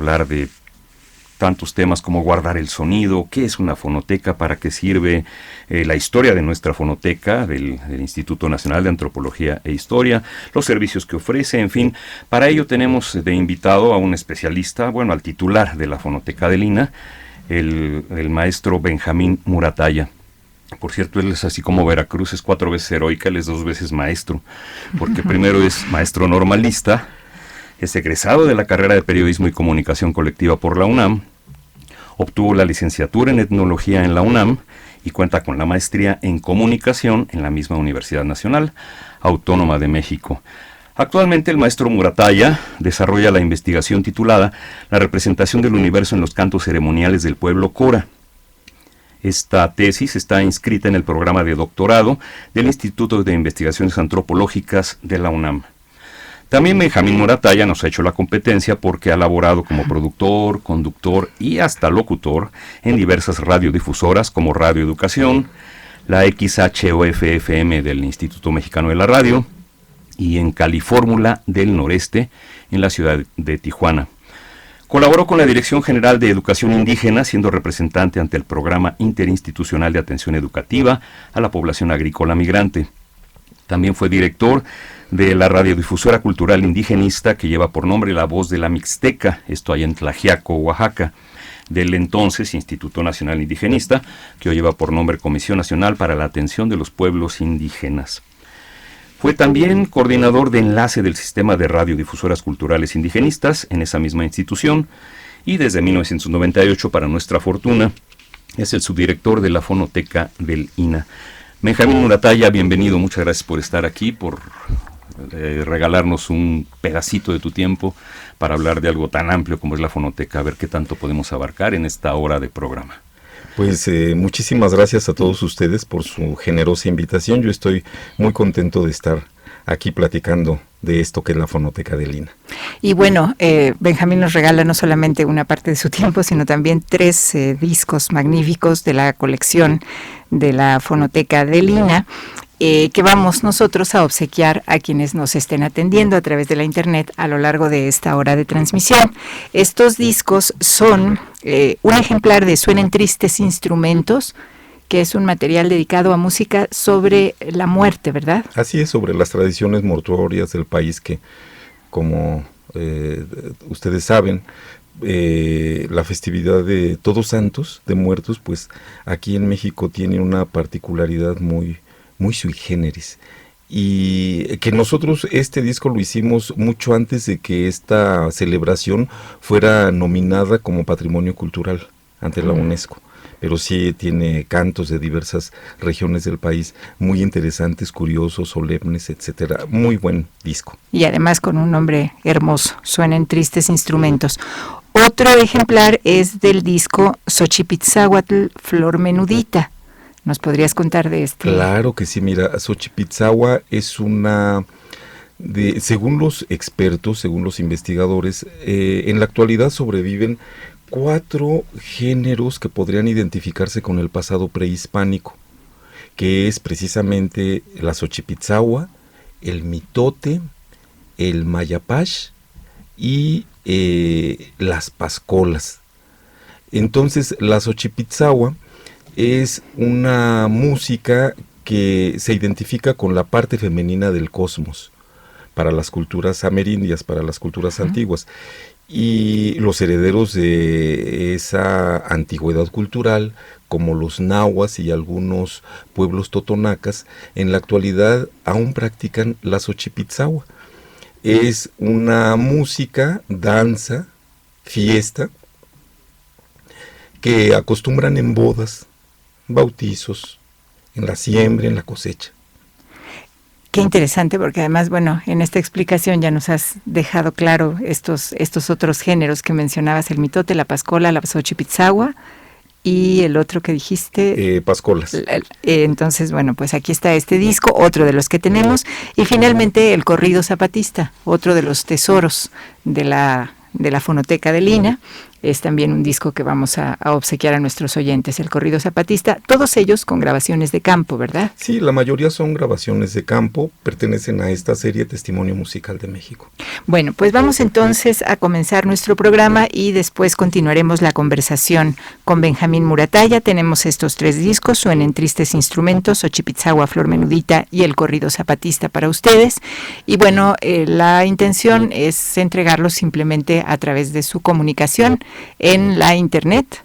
hablar de tantos temas como guardar el sonido, qué es una fonoteca, para qué sirve, la historia de nuestra fonoteca, del Instituto Nacional de Antropología e Historia, los servicios que ofrece, en fin. Para ello tenemos de invitado a un especialista, bueno, al titular de la Fonoteca del INAH, el maestro Benjamín Muratalla. Por cierto, él es así como Veracruz, es 4 veces heroica, él es 2 veces maestro, porque primero es maestro normalista, es egresado de la carrera de Periodismo y Comunicación Colectiva por la UNAM, obtuvo la licenciatura en Etnología en la UNAM y cuenta con la maestría en Comunicación en la misma Universidad Nacional Autónoma de México. Actualmente el maestro Muratalla desarrolla la investigación titulada La representación del universo en los cantos ceremoniales del pueblo Cora. Esta tesis está inscrita en el programa de doctorado del Instituto de Investigaciones Antropológicas de la UNAM. También Benjamín Muratalla nos ha hecho la competencia porque ha laborado como productor, conductor y hasta locutor en diversas radiodifusoras como Radio Educación, la XHOF-FM del Instituto Mexicano de la Radio y en Califórmula del Noreste en la ciudad de Tijuana. Colaboró con la Dirección General de Educación Indígena, siendo representante ante el Programa Interinstitucional de Atención Educativa a la Población Agrícola Migrante. También fue director de la radiodifusora cultural indigenista que lleva por nombre La Voz de la Mixteca, esto allá en Tlaxiaco, Oaxaca, del entonces Instituto Nacional Indigenista, que hoy lleva por nombre Comisión Nacional para la Atención de los Pueblos Indígenas. Fue también coordinador de enlace del Sistema de Radiodifusoras Culturales Indigenistas en esa misma institución y desde 1998, para nuestra fortuna, es el subdirector de la Fonoteca del INAH. Benjamín Muratalla, bienvenido, muchas gracias por estar aquí, por regalarnos un pedacito de tu tiempo para hablar de algo tan amplio como es la fonoteca, a ver qué tanto podemos abarcar en esta hora de programa. Pues muchísimas gracias a todos ustedes por su generosa invitación. Yo estoy muy contento de estar aquí platicando de esto que es la Fonoteca del INAH. Y bueno, Benjamín nos regala no solamente una parte de su tiempo, sino también 3 discos magníficos de la colección de la Fonoteca del INAH, que vamos nosotros a obsequiar a quienes nos estén atendiendo a través de la internet a lo largo de esta hora de transmisión. Estos discos son un ejemplar de Suenen Tristes Instrumentos, que es un material dedicado a música sobre la muerte, ¿verdad? Así es, sobre las tradiciones mortuorias del país que, como ustedes saben, la festividad de Todos Santos, de Muertos, pues aquí en México tiene una particularidad muy sui generis, y que nosotros este disco lo hicimos mucho antes de que esta celebración fuera nominada como Patrimonio Cultural ante la UNESCO, pero sí tiene cantos de diversas regiones del país muy interesantes, curiosos, solemnes, etcétera. Muy buen disco. Y además con un nombre hermoso, Suenen Tristes Instrumentos. Otro ejemplar es del disco Xochipitzáhuatl, Flor Menudita. ¿Nos podrías contar de este? Claro que sí, mira, Xochipitzáhuatl es según los expertos, según los investigadores, en la actualidad sobreviven 4 géneros que podrían identificarse con el pasado prehispánico, que es precisamente la Xochipitzáhuatl, el mitote, el mayapash y las pascolas. Entonces, la Xochipitzáhuatl es una música que se identifica con la parte femenina del cosmos para las culturas amerindias, para las culturas antiguas. Y los herederos de esa antigüedad cultural, como los nahuas y algunos pueblos totonacas, en la actualidad aún practican la Xochipitzáhuatl. Es una música, danza, fiesta, que acostumbran en bodas, bautizos, en la siembra, en la cosecha. Qué interesante, porque además, bueno, en esta explicación ya nos has dejado claro estos otros géneros que mencionabas, el mitote, la pascola, la Xochipitzáhuatl y el otro que dijiste. Pascolas. Entonces, bueno, pues aquí está este disco, otro de los que tenemos, y finalmente el corrido zapatista, otro de los tesoros de la Fonoteca del INAH. es también un disco que vamos a obsequiar a nuestros oyentes, el Corrido Zapatista, todos ellos con grabaciones de campo, ¿verdad? Sí, la mayoría son grabaciones de campo, pertenecen a esta serie Testimonio Musical de México. Bueno, pues vamos entonces a comenzar nuestro programa y después continuaremos la conversación con Benjamín Muratalla. Tenemos estos 3 discos, Suenen Tristes Instrumentos, Xochipitzagua, Flor Menudita y el Corrido Zapatista para ustedes. Y bueno, la intención es entregarlos simplemente a través de su comunicación en la internet.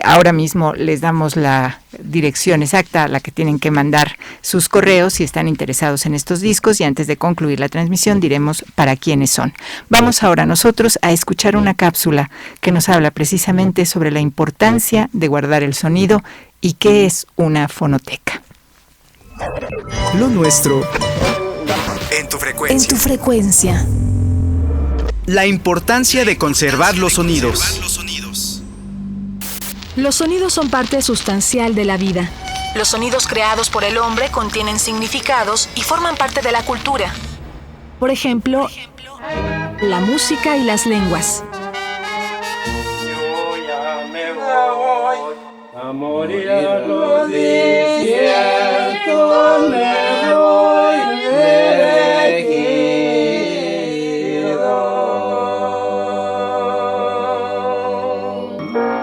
Ahora mismo les damos la dirección exacta a la que tienen que mandar sus correos si están interesados en estos discos, y antes de concluir la transmisión diremos para quiénes son. Vamos ahora nosotros a escuchar una cápsula que nos habla precisamente sobre la importancia de guardar el sonido y qué es una fonoteca. Lo nuestro en tu frecuencia. En tu frecuencia. La importancia de conservar los sonidos. Los sonidos son parte sustancial de la vida. Los sonidos creados por el hombre contienen significados y forman parte de la cultura. Por ejemplo, la música y las lenguas. Yo ya me voy a morir a los desiertos, me voy elegido.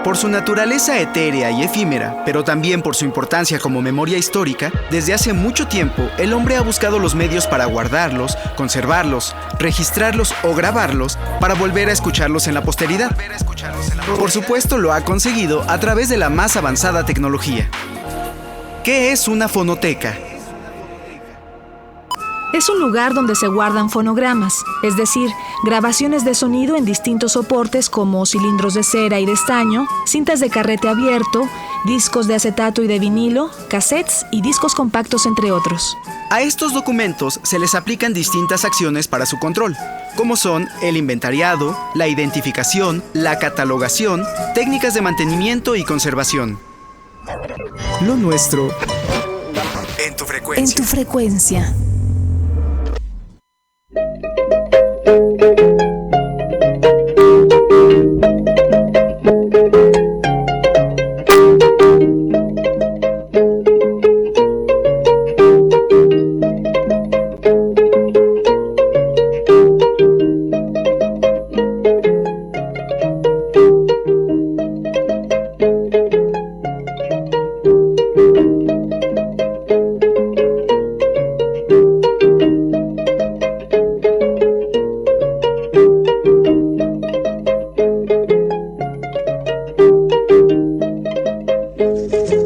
Por su naturaleza etérea y efímera, pero también por su importancia como memoria histórica, desde hace mucho tiempo el hombre ha buscado los medios para guardarlos, conservarlos, registrarlos o grabarlos para volver a escucharlos en la posteridad. Por supuesto, lo ha conseguido a través de la más avanzada tecnología. ¿Qué es una fonoteca? Es un lugar donde se guardan fonogramas, es decir, grabaciones de sonido en distintos soportes como cilindros de cera y de estaño, cintas de carrete abierto, discos de acetato y de vinilo, cassettes y discos compactos, entre otros. A estos documentos se les aplican distintas acciones para su control, como son el inventariado, la identificación, la catalogación, técnicas de mantenimiento y conservación. Lo nuestro en tu frecuencia. En tu frecuencia.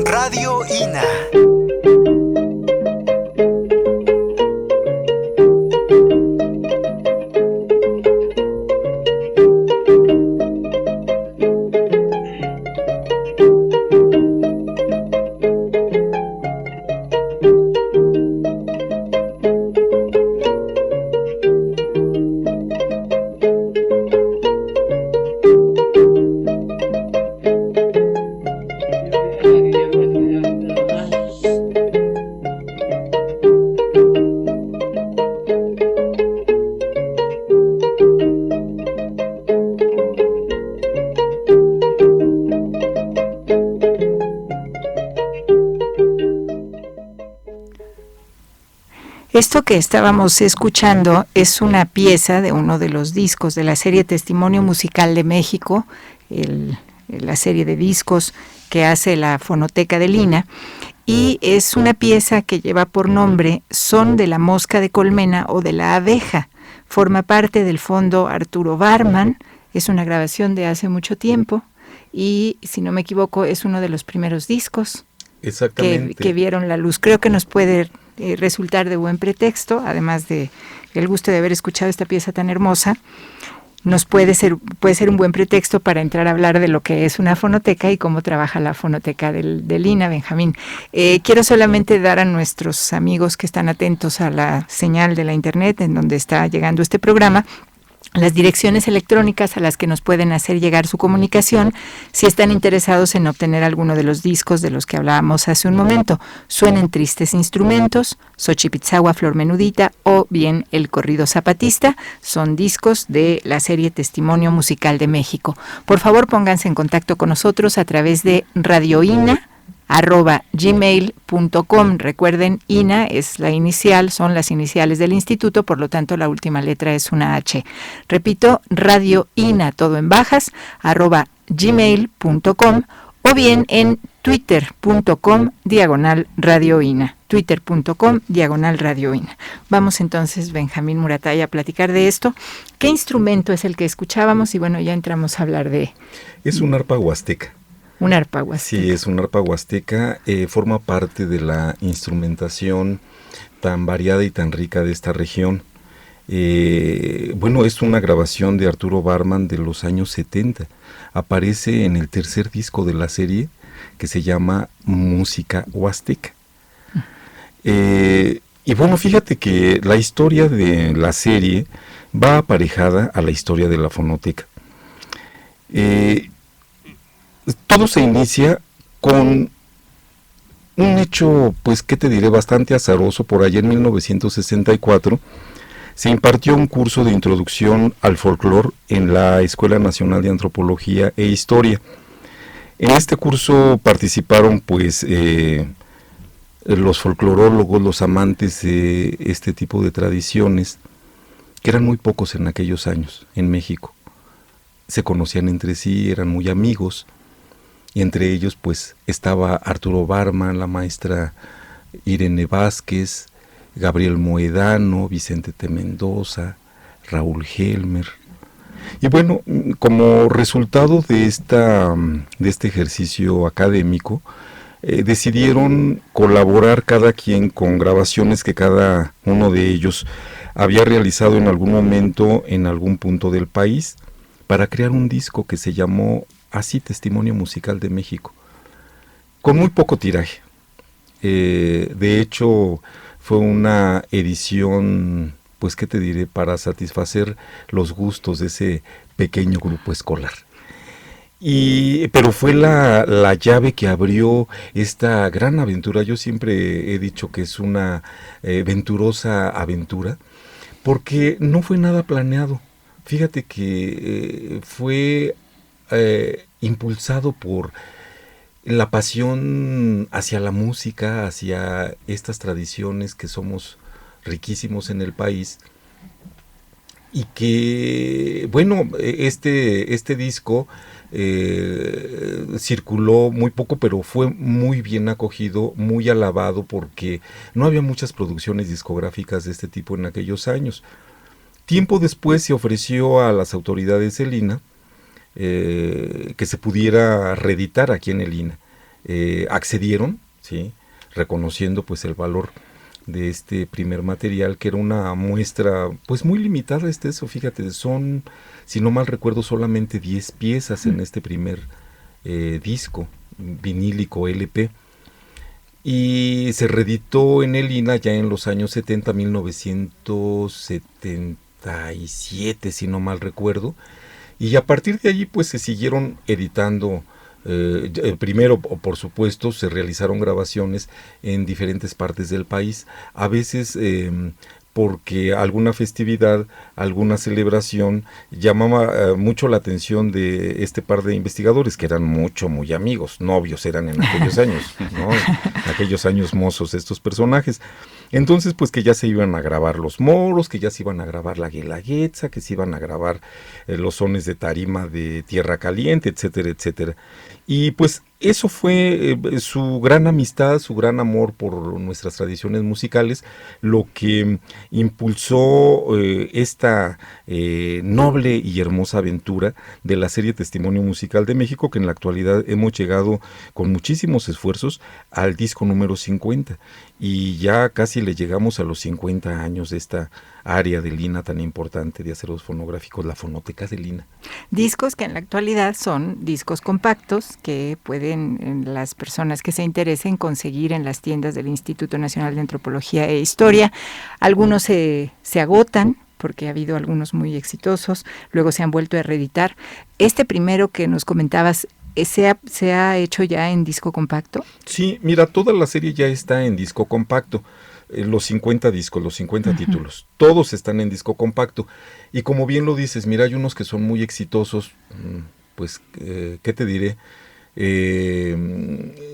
Radio INA. Esto que estábamos escuchando es una pieza de uno de los discos de la serie Testimonio Musical de México, la serie de discos que hace la Fonoteca de Lina, y es una pieza que lleva por nombre Son de la Mosca de Colmena o de la Abeja. Forma parte del fondo Arturo Barman, es una grabación de hace mucho tiempo y, si no me equivoco, es uno de los primeros discos que vieron la luz. Creo que nos puede resultar de buen pretexto, además de el gusto de haber escuchado esta pieza tan hermosa, puede ser un buen pretexto para entrar a hablar de lo que es una fonoteca y cómo trabaja la fonoteca del INA, Benjamín. Quiero solamente dar a nuestros amigos que están atentos a la señal de la internet en donde está llegando este programa las direcciones electrónicas a las que nos pueden hacer llegar su comunicación si están interesados en obtener alguno de los discos de los que hablábamos hace un momento. Suenen Tristes Instrumentos, Xochipitzahua Flor Menudita o bien El Corrido Zapatista. Son discos de la serie Testimonio Musical de México. Por favor, pónganse en contacto con nosotros a través de radioina@gmail.com. Recuerden, INA es la inicial, son las iniciales del instituto, por lo tanto la última letra es una H. Repito, radioina, todo en bajas, @gmail.com, o bien en twitter.com/radioina. twitter.com/radioina. Vamos entonces, Benjamín Muratalla, a platicar de esto. ¿Qué instrumento es el que escuchábamos? Y bueno, ya entramos a hablar de... Es un arpa huasteca. Un arpa huasteca. Sí, es un arpa huasteca, forma parte de la instrumentación tan variada y tan rica de esta región. Bueno, es una grabación de Arturo Barman de los años 70. Aparece en el tercer disco de la serie, que se llama Música Huasteca. Y bueno, fíjate que la historia de la serie va aparejada a la historia de la fonoteca. Todo se inicia con un hecho, pues, ¿qué te diré?, bastante azaroso. Por allá en 1964 se impartió un curso de introducción al folclore en la Escuela Nacional de Antropología e Historia. En este curso participaron, pues, los folclorólogos, los amantes de este tipo de tradiciones, que eran muy pocos en aquellos años en México. Se conocían entre sí, eran muy amigos. Y entre ellos, pues, estaba Arturo Barman, la maestra Irene Vázquez, Gabriel Moedano, Vicente T. Mendoza, Raúl Helmer. Y bueno, como resultado de este ejercicio académico, decidieron colaborar cada quien con grabaciones que cada uno de ellos había realizado en algún momento en algún punto del país, para crear un disco que se llamó así, Testimonio Musical de México, con muy poco tiraje. De hecho, fue una edición, pues, ¿qué te diré?, para satisfacer los gustos de ese pequeño grupo escolar. Pero fue la llave que abrió esta gran aventura. Yo siempre he dicho que es una venturosa aventura, porque no fue nada planeado. Fíjate que fue impulsado por la pasión hacia la música, hacia estas tradiciones que somos riquísimos en el país, y que, bueno, este disco circuló muy poco, pero fue muy bien acogido, muy alabado, porque no había muchas producciones discográficas de este tipo en aquellos años. Tiempo después se ofreció a las autoridades del INA que se pudiera reeditar aquí en el INA. Accedieron, ¿sí?, reconociendo, pues, el valor de este primer material, que era una muestra, pues, muy limitada. Eso, fíjate, son, si no mal recuerdo, solamente 10 piezas en este primer disco vinílico LP, y se reeditó en el INA ya en los años 70, 1977, si no mal recuerdo. Y a partir de allí, pues, se siguieron editando. Primero, por supuesto, se realizaron grabaciones en diferentes partes del país, a veces porque alguna festividad, alguna celebración llamaba mucho la atención de este par de investigadores, que eran muy amigos, novios eran en aquellos años, ¿no? En aquellos años mozos estos personajes. Entonces, pues, que ya se iban a grabar los moros, que ya se iban a grabar la guelaguetza, que se iban a grabar los sones de tarima de Tierra Caliente, etcétera, etcétera. Y pues eso fue su gran amistad, su gran amor por nuestras tradiciones musicales, lo que impulsó esta noble y hermosa aventura de la serie Testimonio Musical de México, que en la actualidad hemos llegado con muchísimos esfuerzos al disco número 50, y ya casi le llegamos a los 50 años de esta área del INA tan importante de acervos fonográficos, la Fonoteca del INA. Discos que en la actualidad son discos compactos que pueden las personas que se interesen conseguir en las tiendas del Instituto Nacional de Antropología e Historia. Algunos se agotan, porque ha habido algunos muy exitosos, luego se han vuelto a reeditar. Este primero que nos comentabas, ¿se ha hecho ya en disco compacto? Sí, mira, toda la serie ya está en disco compacto. Los 50 discos, los 50 títulos, todos están en disco compacto. Y como bien lo dices, mira, hay unos que son muy exitosos, pues, ¿qué te diré?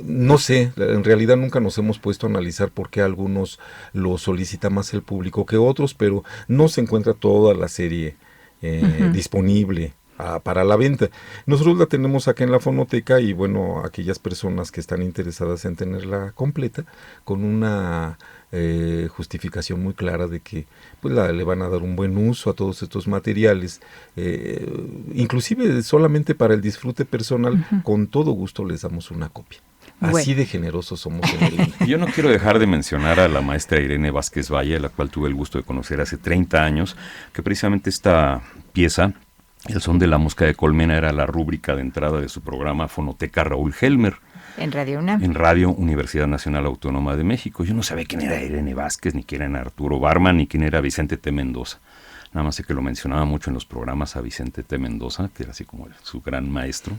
No sé, en realidad nunca nos hemos puesto a analizar por qué algunos lo solicita más el público que otros, pero no se encuentra toda la serie disponible para la venta. Nosotros la tenemos acá en la fonoteca y bueno, aquellas personas que están interesadas en tenerla completa, con una justificación muy clara de que pues le van a dar un buen uso a todos estos materiales, inclusive solamente para el disfrute personal, con todo gusto les damos una copia. Así de generosos somos en el INA. Yo no quiero dejar de mencionar a la maestra Irene Vázquez Valle, a la cual tuve el gusto de conocer hace 30 años, que precisamente esta pieza, El son de la mosca de colmena, era la rúbrica de entrada de su programa Fonoteca Raúl Helmer. En Radio UNAM. En Radio Universidad Nacional Autónoma de México. Yo no sabía quién era Irene Vázquez, ni quién era Arturo Barman, ni quién era Vicente T. Mendoza. Nada más sé que lo mencionaba mucho en los programas a Vicente T. Mendoza, que era así como su gran maestro.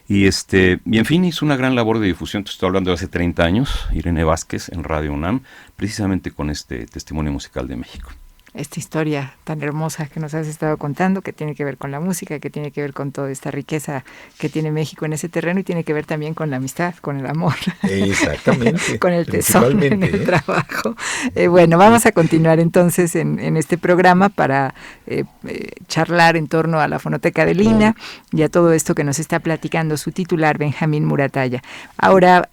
Y en fin, hizo una gran labor de difusión. Te estoy hablando de hace 30 años, Irene Vázquez en Radio UNAM, precisamente con este testimonio musical de México. Esta historia tan hermosa que nos has estado contando, que tiene que ver con la música, que tiene que ver con toda esta riqueza que tiene México en ese terreno y tiene que ver también con la amistad, con el amor. Exactamente. Con el tesoro en el trabajo. Bueno, vamos a continuar entonces en este programa para charlar en torno a la Fonoteca del INA y a todo esto que nos está platicando su titular, Benjamín Muratalla. Ahora,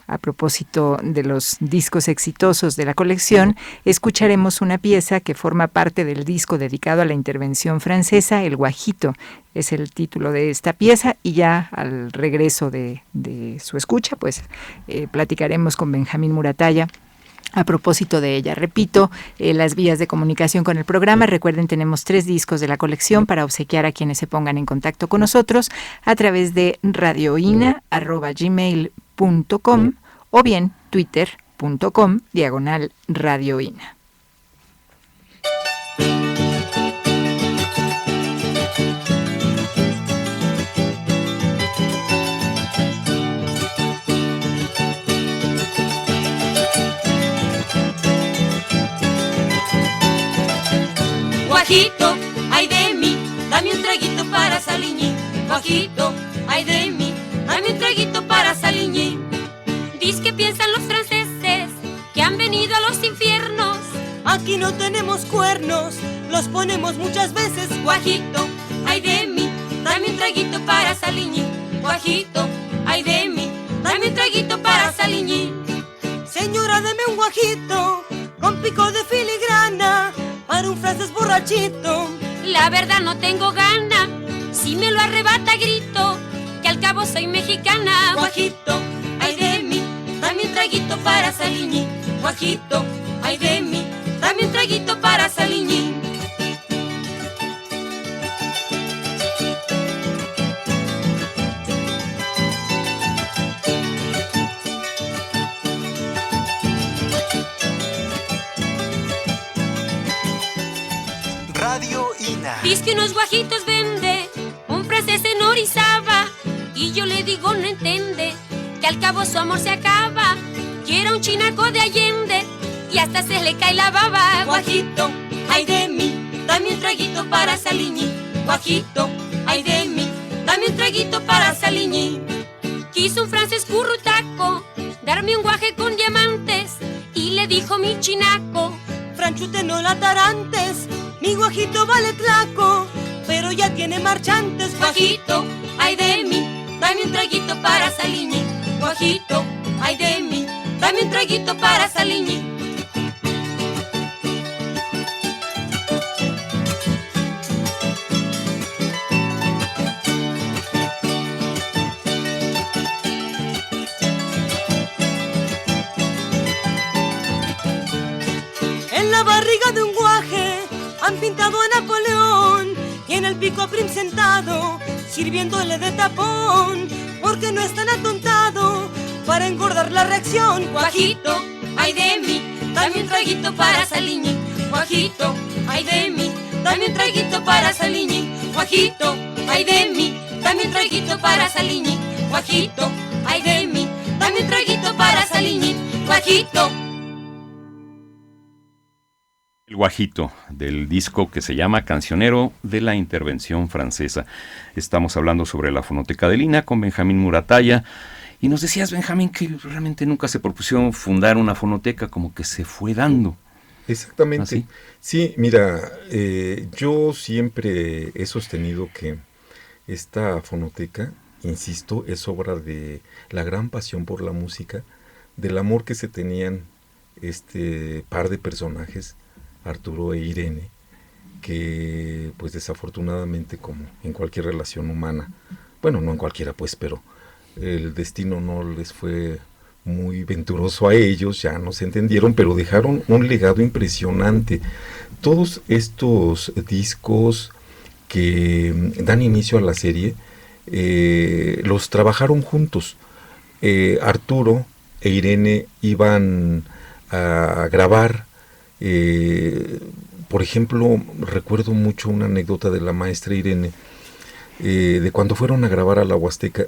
a propósito de los discos exitosos de la colección, escucharemos una pieza que forma parte del disco dedicado a la intervención francesa, El Guajito, es el título de esta pieza, y ya al regreso de su escucha, pues platicaremos con Benjamín Muratalla a propósito de ella. Repito, las vías de comunicación con el programa. Recuerden, tenemos 3 discos de la colección para obsequiar a quienes se pongan en contacto con nosotros a través de radioina@gmail.com o bien twitter.com/radioina. Guajito, ay de mí, dame un traguito para Saliñí. Guajito, ay de mí, dame un traguito para Saliñí. Diz que piensan los franceses que han venido a los infiernos. Aquí no tenemos cuernos, los ponemos muchas veces. Guajito, ay de mí, dame un traguito para Saliñí. Guajito, ay de mí, dame un traguito para Saliñí. Señora, deme un guajito con pico de filigrana para un francés borrachito. La verdad no tengo gana, si me lo arrebata grito, que al cabo soy mexicana. Guajito, ay de mí, dame un traguito para Saliñí. Guajito, ay de mí, dame un traguito para Saliñí. Radio INA. Dice que unos guajitos vende un francés en Orizaba, y yo le digo no entiende, que al cabo su amor se acaba. Quiero un chinaco de Allende y hasta se le cae la baba. Guajito, ay de mí, dame un traguito para Saliñí. Guajito, ay de mí, dame un traguito para Saliñí. Quiso un francés currutaco darme un guaje con diamantes, y le dijo mi chinaco: Franchute, no la tarantes, mi guajito vale tlaco, pero ya tiene marchantes. Guajito, ay de mí, dame un traguito para Saliñí. Guajito, ay de mí, dame un traguito para Saliñí. En la barriga de un guaje han pintado a Napoleón, y en el pico a Prim sentado, sirviéndole de tapón, porque no es tan atontado para engordar la reacción. Guajito, ay de mí, dame un traguito para Saliñí. Guajito, ay de mí, dame un traguito para Saliñí. Guajito, ay de mí, dame un traguito para Saliñí. Guajito, ay de mí, dame un traguito para Saliñí. Guajito. El Guajito, del disco que se llama Cancionero de la Intervención Francesa. Estamos hablando sobre la Fonoteca de Lina con Benjamín Muratalla. Y nos decías, Benjamín, que realmente nunca se propusieron fundar una fonoteca, como que se fue dando. Exactamente. ¿Así? Sí, mira, yo siempre he sostenido que esta fonoteca, insisto, es obra de la gran pasión por la música, del amor que se tenían este par de personajes, Arturo e Irene, que pues desafortunadamente, como en cualquier relación humana, bueno, no en cualquiera pues, pero el destino no les fue muy venturoso a ellos, ya no se entendieron, pero dejaron un legado impresionante. Todos estos discos que dan inicio a la serie, los trabajaron juntos. Arturo e Irene iban a grabar, por ejemplo, recuerdo mucho una anécdota de la maestra Irene, de cuando fueron a grabar a la Huasteca.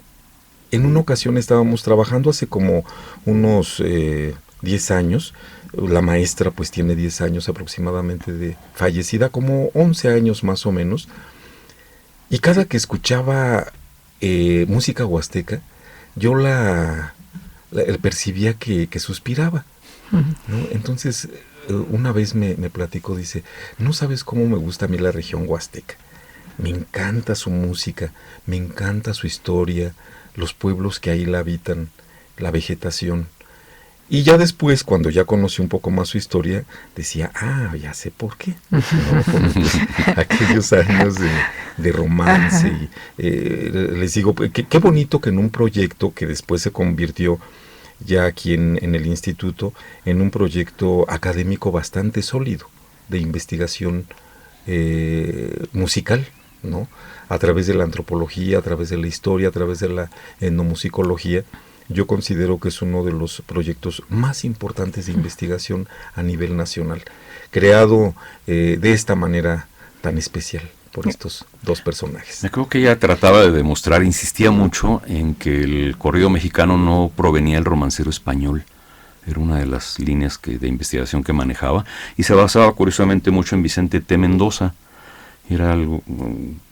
En una ocasión estábamos trabajando hace como unos 10 años, la maestra pues tiene 10 años aproximadamente de fallecida, como 11 años más o menos, y cada que escuchaba música huasteca, yo la percibía que suspiraba, ¿no? Entonces una vez me platicó, dice, no sabes cómo me gusta a mí la región huasteca, me encanta su música, me encanta su historia, los pueblos que ahí la habitan, la vegetación. Y ya después, cuando ya conocí un poco más su historia, decía, ya sé por qué. ¿No? Por aquellos años de romance. Y, les digo, qué bonito que en un proyecto que después se convirtió ya aquí en el instituto, en un proyecto académico bastante sólido, de investigación musical, ¿no? A través de la antropología, a través de la historia, a través de la etnomusicología. Yo considero que es uno de los proyectos más importantes de investigación a nivel nacional, creado de esta manera tan especial por estos dos personajes. Me creo que ella trataba de demostrar, insistía mucho en que el corrido mexicano no provenía del romancero español. Era una de las líneas de investigación que manejaba, y se basaba curiosamente mucho en Vicente T. Mendoza. Era algo,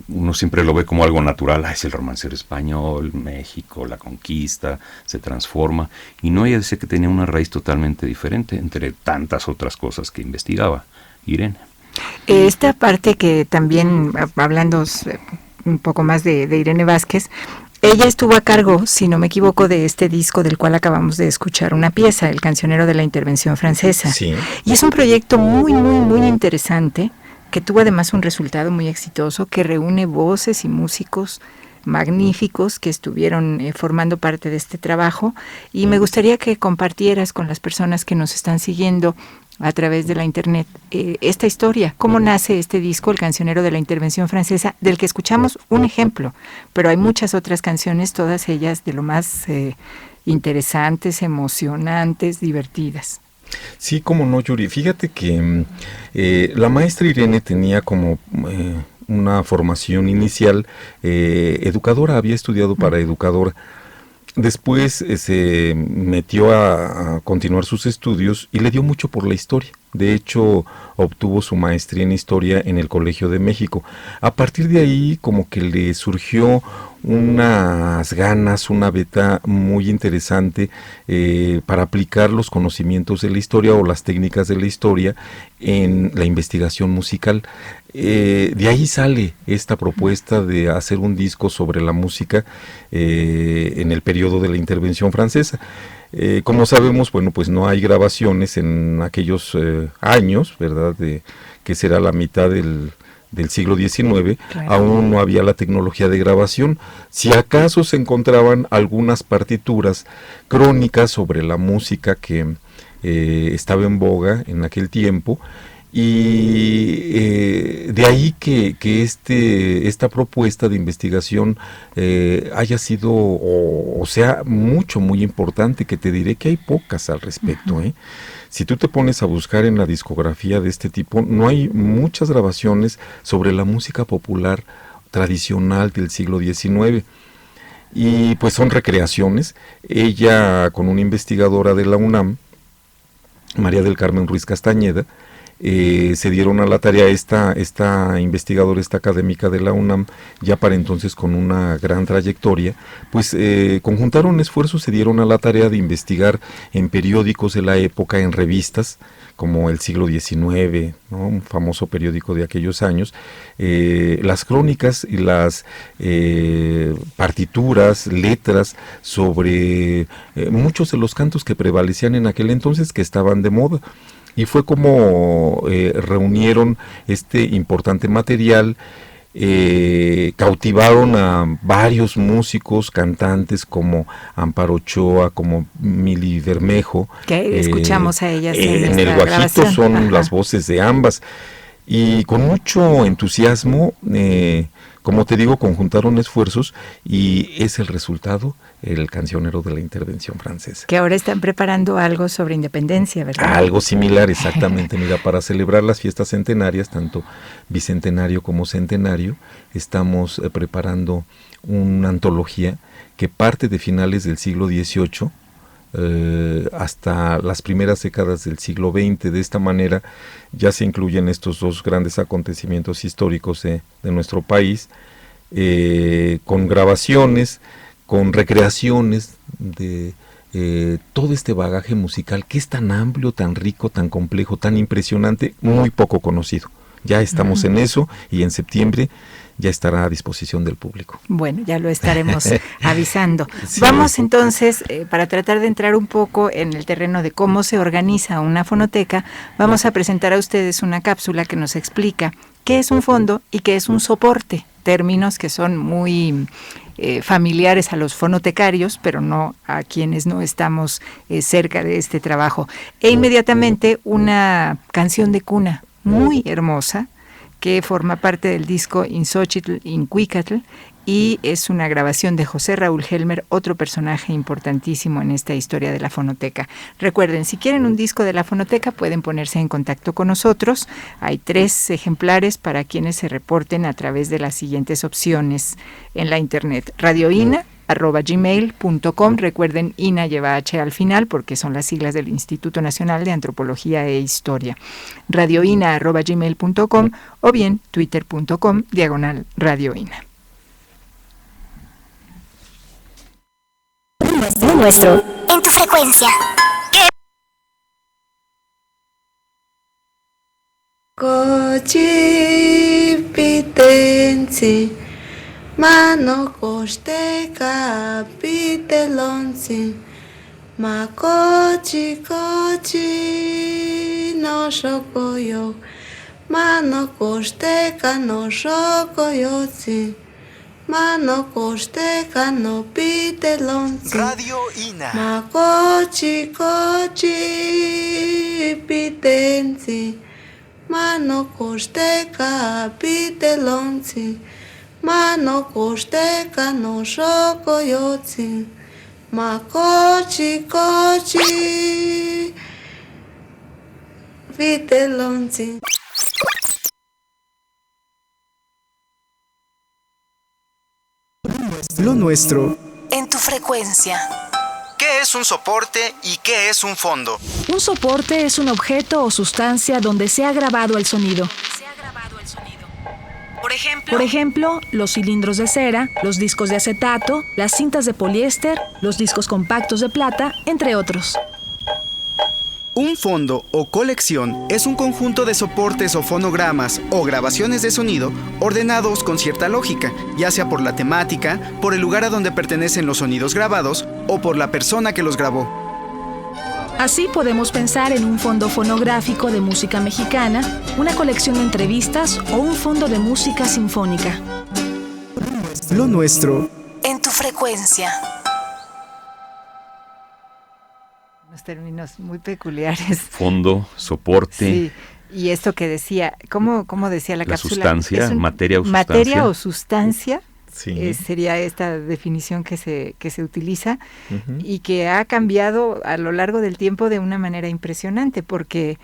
uno siempre lo ve como algo natural, es el romancero español, México, la conquista, se transforma, y no, ella dice que tenía una raíz totalmente diferente, entre tantas otras cosas que investigaba Irene. Esta parte que también, hablando un poco más de Irene Vázquez, ella estuvo a cargo, si no me equivoco, de este disco del cual acabamos de escuchar una pieza, El Cancionero de la Intervención Francesa. Sí. Y es un proyecto muy, muy, muy interesante, que tuvo además un resultado muy exitoso, que reúne voces y músicos magníficos que estuvieron formando parte de este trabajo, y me gustaría que compartieras con las personas que nos están siguiendo a través de la internet esta historia, cómo nace este disco, El Cancionero de la Intervención Francesa, del que escuchamos un ejemplo, pero hay muchas otras canciones, todas ellas de lo más interesantes, emocionantes, divertidas. Sí, cómo no, Yuri. Fíjate que la maestra Irene tenía como una formación inicial educadora, había estudiado para educadora. Después se metió a continuar sus estudios y le dio mucho por la historia. De hecho, obtuvo su maestría en historia en el Colegio de México. A partir de ahí, como que le surgió unas ganas, una beta muy interesante para aplicar los conocimientos de la historia o las técnicas de la historia en la investigación musical. De ahí sale esta propuesta de hacer un disco sobre la música en el periodo de la Intervención Francesa. Como sabemos, bueno, pues no hay grabaciones en aquellos años, ¿verdad? Que será la mitad del siglo XIX, claro. Aún no había la tecnología de grabación. Si acaso se encontraban algunas partituras crónicas sobre la música que estaba en boga en aquel tiempo, Y de ahí que esta propuesta de investigación haya sido o sea muy importante, que te diré que hay pocas al respecto. Si tú te pones a buscar en la discografía de este tipo, no hay muchas grabaciones sobre la música popular tradicional del siglo XIX. Y pues son recreaciones. Ella, con una investigadora de la UNAM, María del Carmen Ruiz Castañeda, se dieron a la tarea, esta investigadora, esta académica de la UNAM, ya para entonces con una gran trayectoria, pues conjuntaron esfuerzos, se dieron a la tarea de investigar en periódicos de la época, en revistas, como El Siglo XIX, ¿no? Un famoso periódico de aquellos años, las crónicas y las partituras, letras sobre muchos de los cantos que prevalecían en aquel entonces, que estaban de moda. Y fue como reunieron este importante material, cautivaron a varios músicos, cantantes como Amparo Ochoa, como Mili Bermejo. Que escuchamos a ellas en el Guajito grabación. Son las voces de ambas. Y con mucho entusiasmo, como te digo, conjuntaron esfuerzos y es el resultado, el cancionero de la Intervención Francesa. Que ahora están preparando algo sobre independencia, ¿verdad? Algo similar, exactamente. Mira, para celebrar las fiestas centenarias, tanto bicentenario como centenario, estamos preparando una antología que parte de finales del siglo XVIII, hasta las primeras décadas del siglo XX. De esta manera ya se incluyen estos dos grandes acontecimientos históricos de nuestro país, con grabaciones, con recreaciones de todo este bagaje musical que es tan amplio, tan rico, tan complejo, tan impresionante, muy poco conocido. Ya estamos en eso y en septiembre ya estará a disposición del público. Bueno, ya lo estaremos avisando. Sí. Vamos entonces, para tratar de entrar un poco en el terreno de cómo se organiza una fonoteca, vamos a presentar a ustedes una cápsula que nos explica qué es un fondo y qué es un soporte, términos que son muy familiares a los fonotecarios, pero no a quienes no estamos cerca de este trabajo. E inmediatamente una canción de cuna muy hermosa, que forma parte del disco In Xochitl, In Cuicatl, y es una grabación de José Raúl Helmer, otro personaje importantísimo en esta historia de la fonoteca. Recuerden, si quieren un disco de la fonoteca, pueden ponerse en contacto con nosotros. Hay 3 ejemplares para quienes se reporten a través de las siguientes opciones en la internet: radioina@gmail.com. Recuerden, INA lleva H al final porque son las siglas del Instituto Nacional de Antropología e Historia. radioina@gmail.com o bien twitter.com/radioina. Nuestro, en tu frecuencia. Kochi pitensi mano koste kapitelonsi ma kochi no shokoyo mano koste no shokoyotsi mano koste no pitelonsi Radio INA. ma kochi pitensi mano košteka pitelonci, mano košteka no šokojoci, ma koči pitelonci. Lo nuestro. En tu frecuencia. ¿Qué es un soporte y qué es un fondo? Un soporte es un objeto o sustancia donde se ha grabado el sonido. Por ejemplo, los cilindros de cera, los discos de acetato, las cintas de poliéster, los discos compactos de plata, entre otros. Un fondo o colección es un conjunto de soportes o fonogramas o grabaciones de sonido ordenados con cierta lógica, ya sea por la temática, por el lugar a donde pertenecen los sonidos grabados o por la persona que los grabó. Así podemos pensar en un fondo fonográfico de música mexicana, una colección de entrevistas o un fondo de música sinfónica. Lo nuestro. En tu frecuencia. Unos términos muy peculiares. Fondo, soporte. Sí. Y esto que decía, ¿cómo decía la cápsula? Sustancia, materia o sustancia. Materia o sustancia. Sí. Sería esta definición que se utiliza y que ha cambiado a lo largo del tiempo de una manera impresionante, porque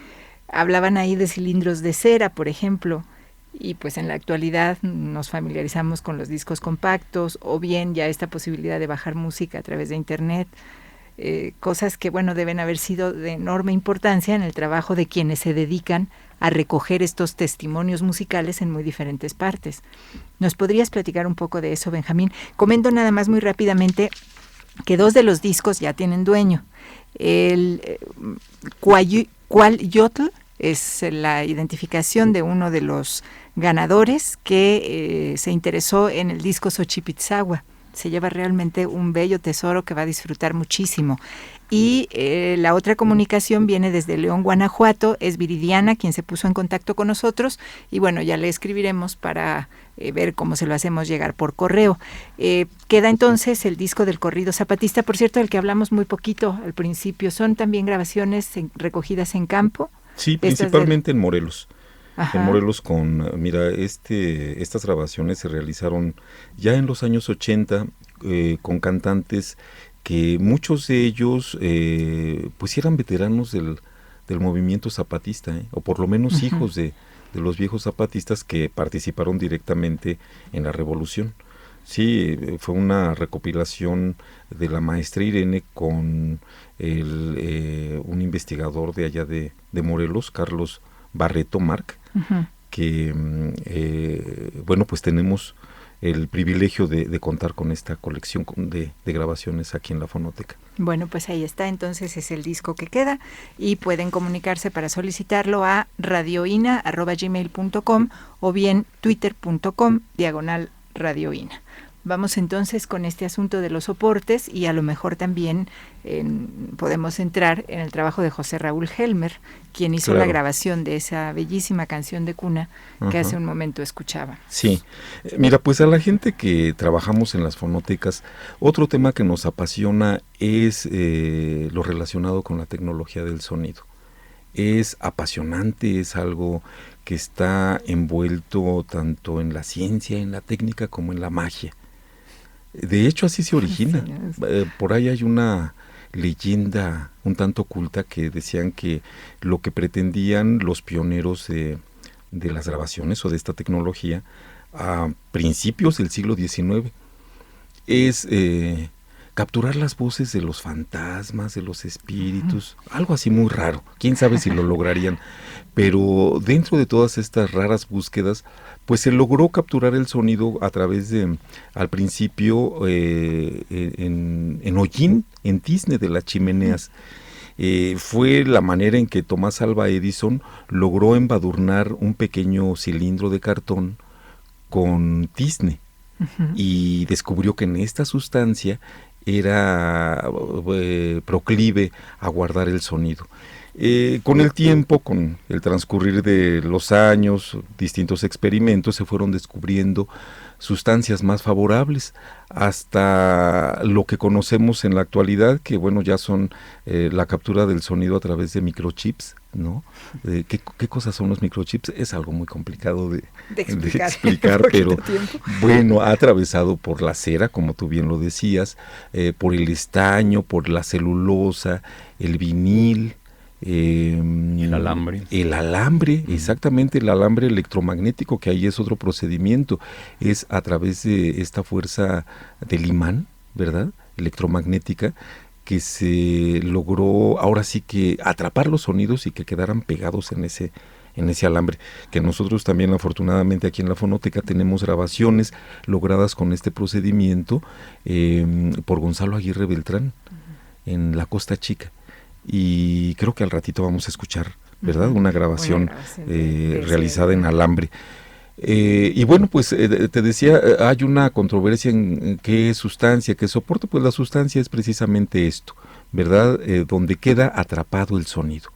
hablaban ahí de cilindros de cera, por ejemplo, y pues en la actualidad nos familiarizamos con los discos compactos o bien ya esta posibilidad de bajar música a través de internet, cosas que bueno deben haber sido de enorme importancia en el trabajo de quienes se dedican a recoger estos testimonios musicales en muy diferentes partes. ¿Nos podrías platicar un poco de eso, Benjamín? Comento nada más muy rápidamente que 2 de los discos ya tienen dueño. El Cualyotl es la identificación de uno de los ganadores que se interesó en el disco Xochipitzahua. Se lleva realmente un bello tesoro que va a disfrutar muchísimo. Y la otra comunicación viene desde León, Guanajuato, es Viridiana quien se puso en contacto con nosotros y bueno, ya le escribiremos para ver cómo se lo hacemos llegar por correo. Queda entonces el disco del corrido zapatista, por cierto, del que hablamos muy poquito al principio. ¿Son también grabaciones recogidas en campo? Sí, principalmente en Morelos. Ajá. En Morelos estas grabaciones se realizaron ya en los años 80 con cantantes que muchos de ellos pues eran veteranos del movimiento zapatista, o por lo menos hijos de los viejos zapatistas que participaron directamente en la revolución. Sí, fue una recopilación de la maestra Irene con un investigador de allá de Morelos, Carlos Barreto Marc, que bueno, pues tenemos el privilegio de contar con esta colección de grabaciones aquí en la Fonoteca. Bueno, pues ahí está, entonces es el disco que queda y pueden comunicarse para solicitarlo a radioina@gmail.com o bien twitter.com/radioina. Vamos entonces con este asunto de los soportes y a lo mejor también podemos entrar en el trabajo de José Raúl Helmer, quien hizo la grabación de esa bellísima canción de cuna que hace un momento escuchaba. Sí, mira, pues a la gente que trabajamos en las fonotecas, otro tema que nos apasiona es lo relacionado con la tecnología del sonido. Es apasionante, es algo que está envuelto tanto en la ciencia, en la técnica, como en la magia. De hecho, así se origina. Por ahí hay una leyenda un tanto oculta que decían que lo que pretendían los pioneros de las grabaciones o de esta tecnología a principios del siglo XIX es capturar las voces de los fantasmas, de los espíritus, algo así muy raro. Quién sabe si lo lograrían, pero dentro de todas estas raras búsquedas, pues se logró capturar el sonido a través de, al principio, en hollín, en tizne de las chimeneas. Fue la manera en que Tomás Alva Edison logró embadurnar un pequeño cilindro de cartón con tizne y descubrió que en esta sustancia era proclive a guardar el sonido. Con el tiempo, con el transcurrir de los años, distintos experimentos se fueron descubriendo sustancias más favorables hasta lo que conocemos en la actualidad, que bueno, ya son la captura del sonido a través de microchips, ¿no? ¿Qué cosas son los microchips? Es algo muy complicado de explicar pero bueno, ha atravesado por la cera, como tú bien lo decías, por el estaño, por la celulosa, el vinil, el alambre, exactamente, el alambre electromagnético, que ahí es otro procedimiento, es a través de esta fuerza del imán, ¿verdad?, electromagnética, que se logró ahora sí que atrapar los sonidos y que quedaran pegados en ese alambre, que nosotros también afortunadamente aquí en la Fonoteca tenemos grabaciones logradas con este procedimiento por Gonzalo Aguirre Beltrán en la Costa Chica. Y creo que al ratito vamos a escuchar, ¿verdad?, una grabación realizada en alambre. Y bueno, pues te decía, hay una controversia en qué sustancia, qué soporte. Pues la sustancia es precisamente esto, ¿verdad?, donde queda atrapado el sonido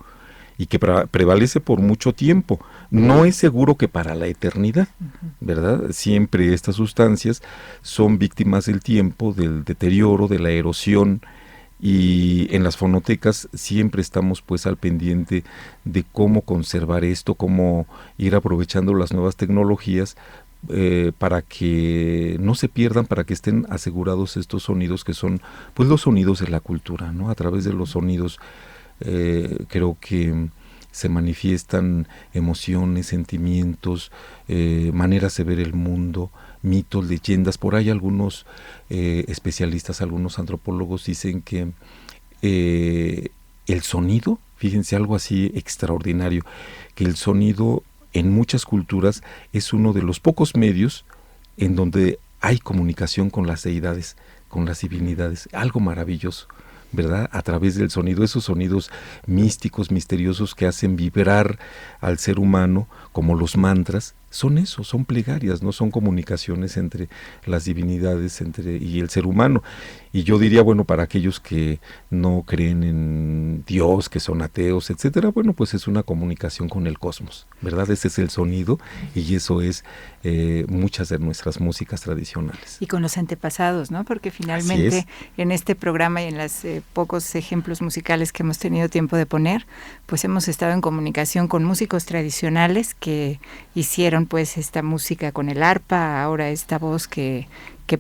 y que prevalece por mucho tiempo. No es seguro que para la eternidad, ¿verdad? Siempre estas sustancias son víctimas del tiempo, del deterioro, de la erosión, y en las fonotecas siempre estamos pues al pendiente de cómo conservar esto, cómo ir aprovechando las nuevas tecnologías para que no se pierdan, para que estén asegurados estos sonidos que son pues los sonidos de la cultura, ¿no? A través de los sonidos creo que se manifiestan emociones, sentimientos, maneras de ver el mundo, mitos, leyendas. Por ahí algunos especialistas, algunos antropólogos dicen que el sonido, fíjense algo así extraordinario, que el sonido en muchas culturas es uno de los pocos medios en donde hay comunicación con las deidades, con las divinidades, algo maravilloso, ¿verdad? A través del sonido, esos sonidos místicos, misteriosos que hacen vibrar al ser humano, como los mantras, son eso, son plegarias, no son comunicaciones entre las divinidades y el ser humano. Y yo diría, bueno, para aquellos que no creen en Dios, que son ateos, etcétera, bueno, pues es una comunicación con el cosmos, ¿verdad? Ese es el sonido y eso es muchas de nuestras músicas tradicionales. Y con los antepasados, ¿no? Porque finalmente en este programa y en los pocos ejemplos musicales que hemos tenido tiempo de poner, pues hemos estado en comunicación con músicos tradicionales que hicieron pues esta música con el arpa, ahora esta voz que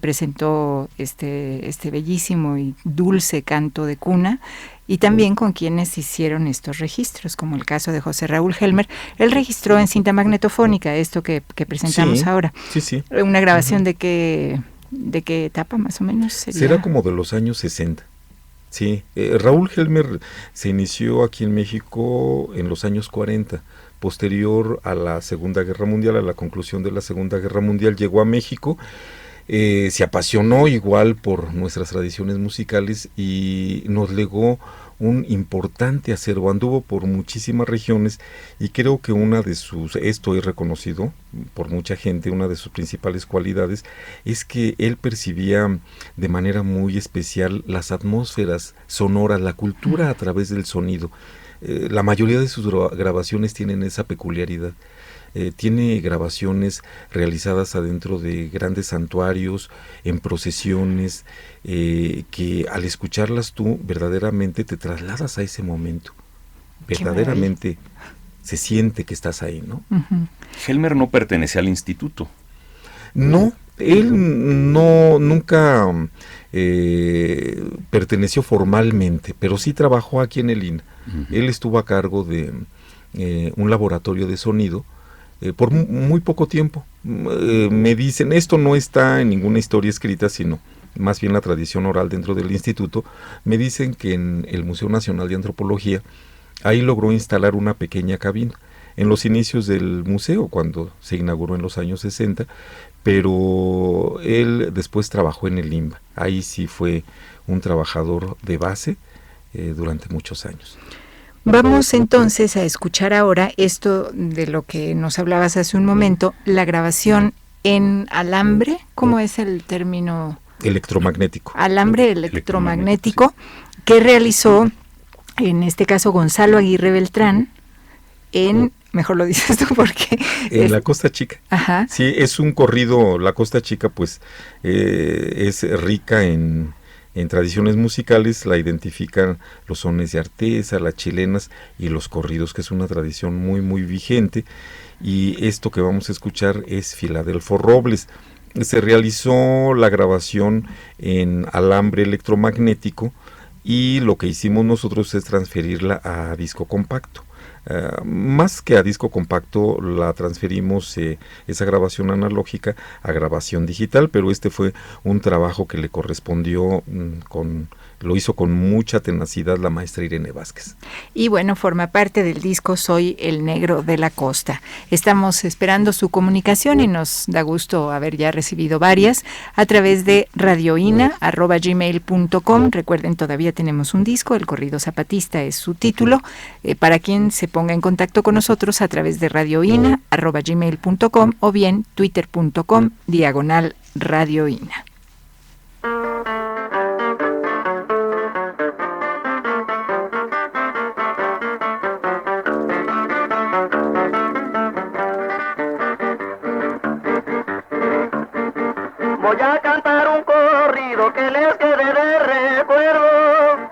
presentó este bellísimo y dulce canto de cuna, y también con quienes hicieron estos registros, como el caso de José Raúl Helmer. Él registró en cinta magnetofónica esto que presentamos ahora. Sí. Una grabación de qué etapa más o menos sería. Será como de los años 60. Sí, Raúl Helmer se inició aquí en México en los años 40. Posterior a la Segunda Guerra Mundial, a la conclusión de la Segunda Guerra Mundial, llegó a México, se apasionó igual por nuestras tradiciones musicales y nos legó un importante acervo, anduvo por muchísimas regiones y creo que esto es reconocido por mucha gente, una de sus principales cualidades es que él percibía de manera muy especial las atmósferas sonoras, la cultura a través del sonido. La mayoría de sus grabaciones tienen esa peculiaridad. Tiene grabaciones realizadas adentro de grandes santuarios, en procesiones, que al escucharlas tú verdaderamente te trasladas a ese momento. Verdaderamente se siente que estás ahí, ¿no? Uh-huh. Helmer no pertenece al instituto. No, él nunca perteneció formalmente, pero sí trabajó aquí en el INA. Uh-huh. Él estuvo a cargo de un laboratorio de sonido por muy poco tiempo. Me dicen, esto no está en ninguna historia escrita, sino más bien la tradición oral dentro del instituto. Me dicen que en el Museo Nacional de Antropología, ahí logró instalar una pequeña cabina en los inicios del museo, cuando se inauguró en los años 60, pero él después trabajó en el INBA. Ahí sí fue un trabajador de base durante muchos años. Vamos entonces a escuchar ahora esto de lo que nos hablabas hace un momento, la grabación en alambre, ¿cómo es el término? Electromagnético. Alambre electromagnético, que realizó, en este caso, Gonzalo Aguirre Beltrán, mejor lo dices tú porque... En la Costa Chica. Ajá. Sí, es un corrido, la Costa Chica pues es rica en tradiciones musicales, la identifican los sones de Artesa, las chilenas y los corridos, que es una tradición muy muy vigente, y esto que vamos a escuchar es Filadelfo Robles. Se realizó la grabación en alambre electromagnético y lo que hicimos nosotros es transferirla a disco compacto. Más que a disco compacto la transferimos esa grabación analógica a grabación digital, pero este fue un trabajo que le correspondió lo hizo con mucha tenacidad la maestra Irene Vázquez. Y bueno, forma parte del disco Soy el Negro de la Costa. Estamos esperando su comunicación y nos da gusto haber ya recibido varias a través de radioina@gmail.com. Recuerden, todavía tenemos un disco, El Corrido Zapatista es su título, para quien se ponga en contacto con nosotros a través de radioina@gmail.com o bien twitter.com/radioina. Voy a cantar un corrido que les quede de recuerdo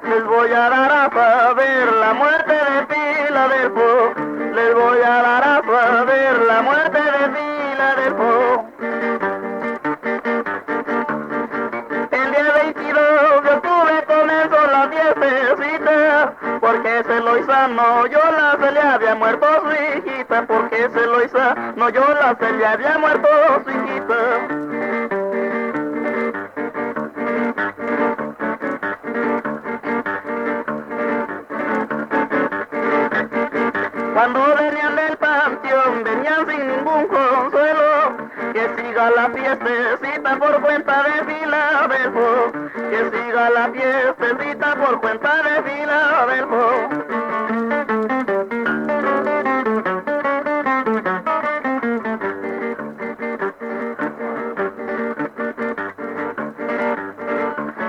No, Yola se le había muerto su hijita, porque se lo hizo. No, Yola se le había muerto su hijita. Cuando venían del panteón, venían sin ningún consuelo. Que siga la fiestecita por cuenta de Filadelfo. Que siga la fiestecita por cuenta de Filadelfo.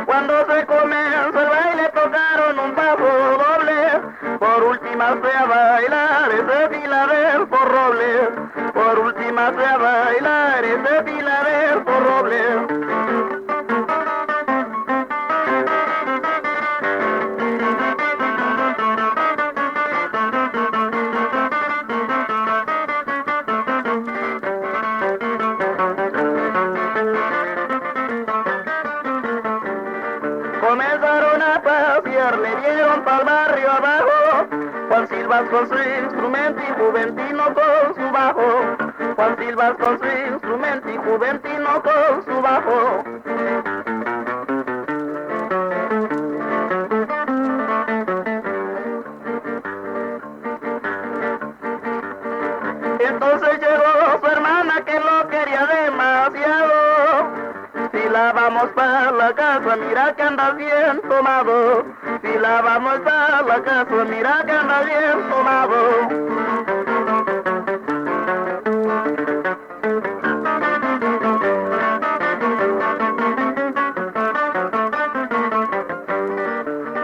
Cuando se comenzó el baile tocaron un bajo doble. Por última fue a bailar ese Filadelfo Robles. Por última fue a bailar ese Filadelfo Robles. Comenzaron a pasear, le dieron pa'l barrio abajo. Juan Silvas con su instrumento y Juventino con su bajo. Juan Silvas con su instrumento y Juventino con su bajo. Entonces llegó su hermana que lo quería demasiado. Si la vamos para la casa, mira que andas bien tomado. Si la vamos para la casa, mira que andas bien tomado.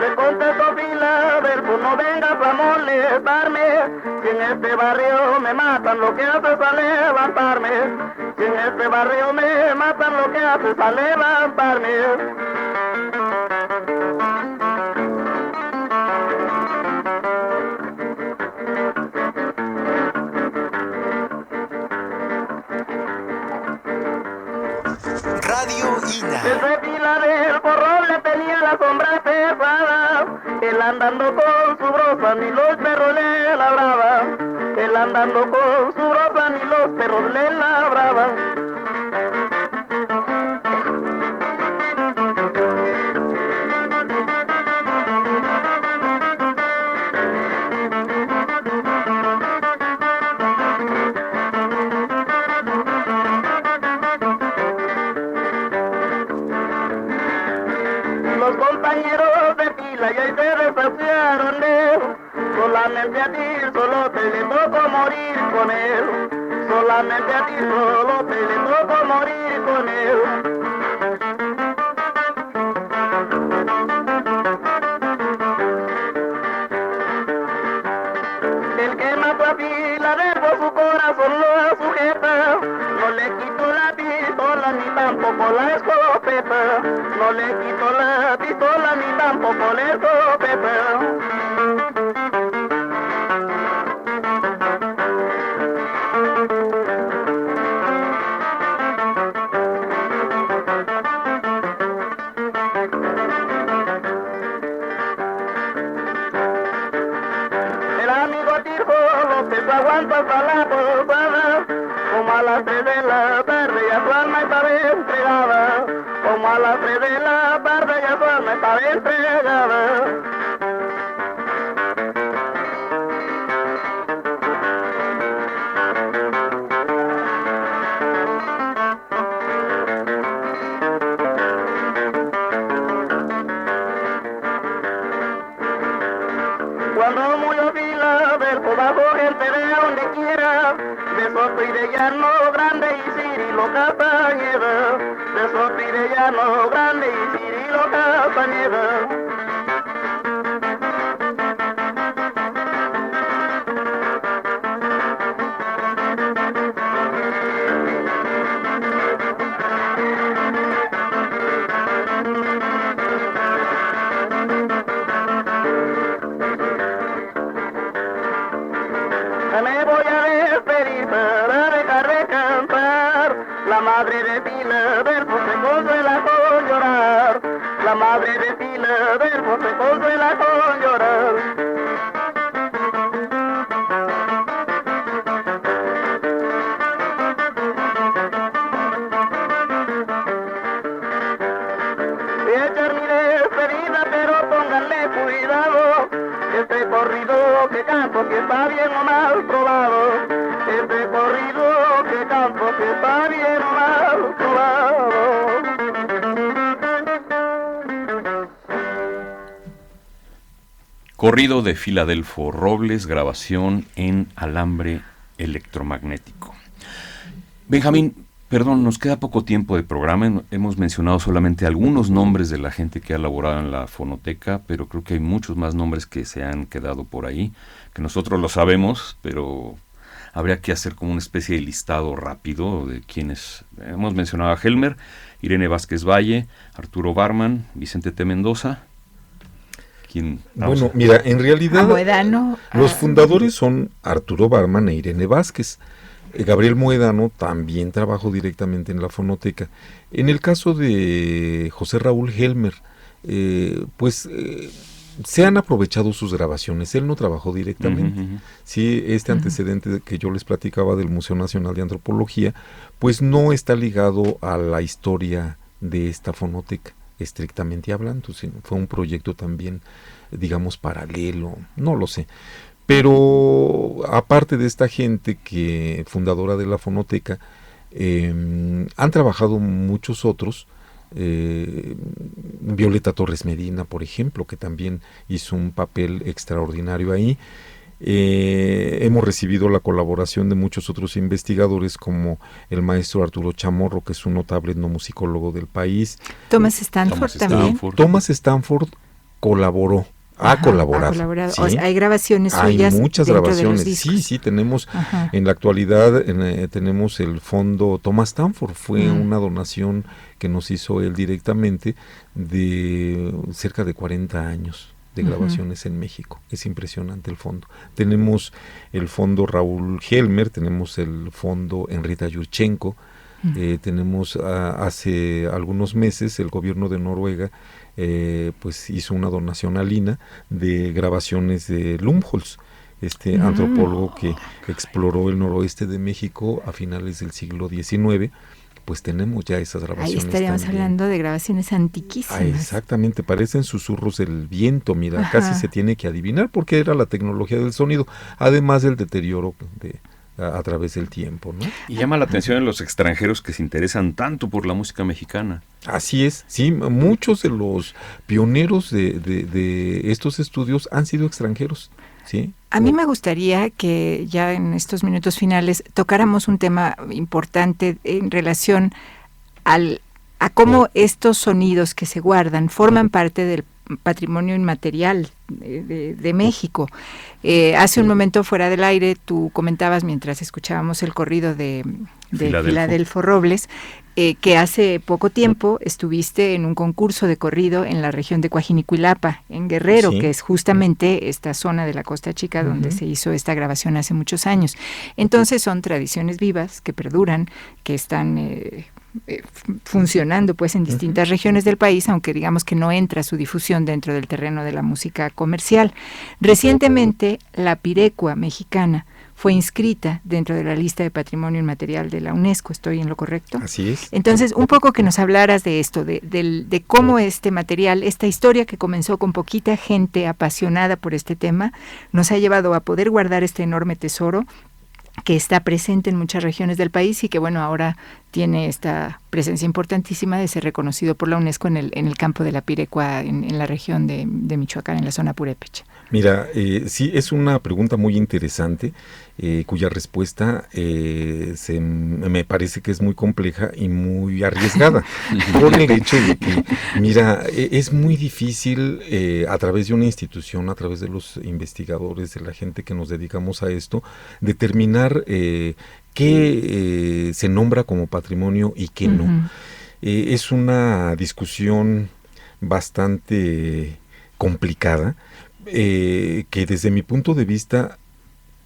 Le contestó Filadelfo, no vengas a molestarme. Si en este barrio me matan, lo que haces a levantarme. Si en este barrio me matan, lo que haces a levantarme. Radio INA. Ese Filadelfo Robles tenía la sombra pesada. Él andando con su brosa, ni los perros le labraban. Él andando con su brosa, ni los perros le labraban. Los compañeros de fila ya se desafiaron de él. Solamente a ti solo te le tocó morir con él. Solamente a ti solo te le tocó morir con él. El que mató a Filadelfo su corazón lo sujeta. No le quitó la pistola ni tampoco la escopeta. No le quitó la pistola ni tampoco la escopeta. El amigo Tirso López aguanta hasta la posada. Como a las 3 de la tarde ya su alma estaba entregada. Como a las 3 de la tarde ya su alma estaba entregada. Cuando murió Filadelfo bajo gente de donde quiera, de Soto y de Llano Grande y Cirilo Castañeda, de Soto y de Llano Grande y Cirilo Castañeda. Me voy a despedir para dejar de cantar. La madre de Filadelfo se consuela con llorar. La madre de Filadelfo se consuela con llorar. echar mi despedida, pero pónganle cuidado. Este corrido que canto, si está bien o mal probado. Este corrido que canto, si está bien o mal probado. Corrido de Filadelfo Robles, grabación en alambre electromagnético. Benjamín, perdón, nos queda poco tiempo de programa. Hemos mencionado solamente algunos nombres de la gente que ha laborado en la fonoteca, pero creo que hay muchos más nombres que se han quedado por ahí, que nosotros lo sabemos, pero habría que hacer como una especie de listado rápido de quienes hemos mencionado: a Helmer, Irene Vázquez Valle, Arturo Barman, Vicente T. Mendoza. Bueno, mira, en realidad Moedano, los fundadores son Arturo Barman e Irene Vázquez. Gabriel Moedano también trabajó directamente en la fonoteca. En el caso de José Raúl Helmer, se han aprovechado sus grabaciones. Él no trabajó directamente. Sí, este antecedente que yo les platicaba del Museo Nacional de Antropología, pues no está ligado a la historia de esta fonoteca, estrictamente hablando, sino fue un proyecto también, digamos, paralelo, no lo sé. Pero aparte de esta gente que fundadora de la fonoteca, han trabajado muchos otros. Violeta Torres Medina, por ejemplo, que también hizo un papel extraordinario ahí. Hemos recibido la colaboración de muchos otros investigadores, como el maestro Arturo Chamorro, que es un notable etnomusicólogo del país. Thomas Stanford también. Thomas Stanford colaboró. Ha colaborado. ¿Sí? O sea, hay grabaciones hay suyas. Hay muchas grabaciones. Sí, tenemos. En la actualidad tenemos el fondo Thomas Stanford. Fue una donación que nos hizo él directamente de cerca de 40 años de grabaciones en México. Es impresionante el fondo. Tenemos el fondo Raúl Helmer, tenemos el fondo Enrita Yurchenko, tenemos hace algunos meses el gobierno de Noruega pues hizo una donación a Lina de grabaciones de Lumholtz, antropólogo que exploró el noroeste de México a finales del siglo XIX. Pues tenemos ya esas grabaciones. Ahí estaríamos también hablando de grabaciones antiquísimas. Exactamente, parecen susurros del viento, mira, casi se tiene que adivinar porque era la tecnología del sonido, además del deterioro a través del tiempo, ¿no? Y llama la atención de los extranjeros que se interesan tanto por la música mexicana. Así es, sí, muchos de los pioneros de estos estudios han sido extranjeros, ¿sí? A mí me gustaría que ya en estos minutos finales tocáramos un tema importante en relación a cómo estos sonidos que se guardan forman parte del patrimonio inmaterial de México. Hace un momento fuera del aire tú comentabas, mientras escuchábamos el corrido de Filadelfo Robles, que hace poco tiempo estuviste en un concurso de corrido en la región de Coajinicuilapa, en Guerrero, que es justamente esta zona de la Costa Chica donde se hizo esta grabación hace muchos años. Entonces son tradiciones vivas que perduran, que están funcionando pues en distintas regiones del país, aunque digamos que no entra su difusión dentro del terreno de la música comercial. Recientemente la pirecua mexicana fue inscrita dentro de la lista de patrimonio inmaterial de la UNESCO. ¿Estoy en lo correcto? Así es. Entonces, un poco que nos hablaras de esto, de cómo este material, esta historia que comenzó con poquita gente apasionada por este tema, nos ha llevado a poder guardar este enorme tesoro que está presente en muchas regiones del país y que, bueno, ahora tiene esta presencia importantísima de ser reconocido por la UNESCO en el campo de la pirecua en la región de Michoacán, en la zona purépecha. Mira, sí, es una pregunta muy interesante, cuya respuesta me parece que es muy compleja y muy arriesgada, por el hecho de que, mira, es muy difícil a través de una institución, a través de los investigadores, de la gente que nos dedicamos a esto, determinar qué se nombra como patrimonio y qué no. Es una discusión bastante complicada, que desde mi punto de vista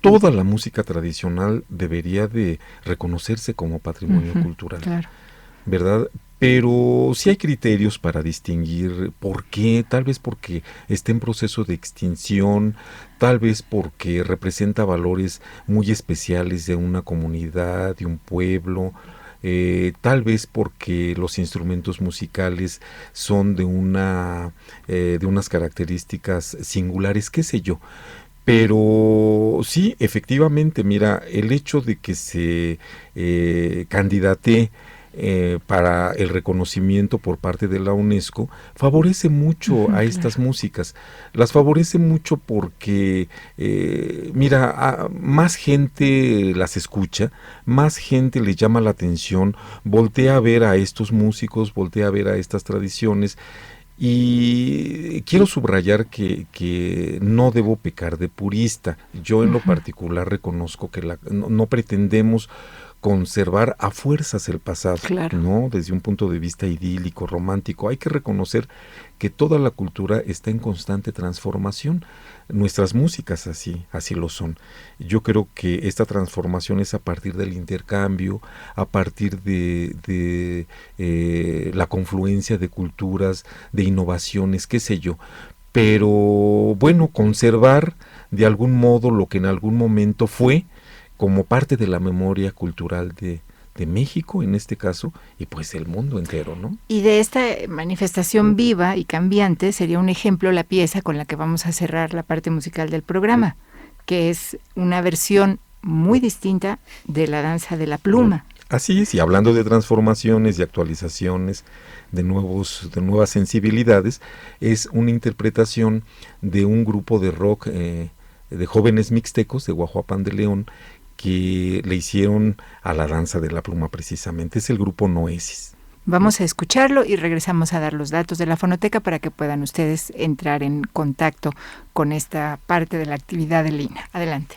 toda la música tradicional debería de reconocerse como patrimonio cultural, claro, ¿verdad? Pero sí hay criterios para distinguir por qué, tal vez porque está en proceso de extinción, tal vez porque representa valores muy especiales de una comunidad, de un pueblo, tal vez porque los instrumentos musicales son de unas características singulares, qué sé yo. Pero sí, efectivamente, mira, el hecho de que se candidate para el reconocimiento por parte de la UNESCO favorece mucho a estas músicas. Las favorece mucho porque, mira, más gente las escucha, más gente le llama la atención, voltea a ver a estos músicos, voltea a ver a estas tradiciones. Y quiero subrayar que no debo pecar de purista. Yo en lo particular reconozco que no pretendemos conservar a fuerzas el pasado, claro, ¿no? Desde un punto de vista idílico, romántico. Hay que reconocer que toda la cultura está en constante transformación. Nuestras músicas así lo son. Yo creo que esta transformación es a partir del intercambio, a partir de la confluencia de culturas, de innovaciones, qué sé yo. Pero bueno, conservar de algún modo lo que en algún momento fue, como parte de la memoria cultural de México en este caso, y pues el mundo entero, ¿no? Y de esta manifestación viva y cambiante sería un ejemplo la pieza con la que vamos a cerrar la parte musical del programa, que es una versión muy distinta de la danza de la pluma. Así es, y hablando de transformaciones, de actualizaciones, de nuevas sensibilidades, es una interpretación de un grupo de rock de jóvenes mixtecos de Guajuapan de León, que le hicieron a la danza de la pluma precisamente. Es el grupo Noesis. Vamos a escucharlo y regresamos a dar los datos de la fonoteca para que puedan ustedes entrar en contacto con esta parte de la actividad de Lina. Adelante.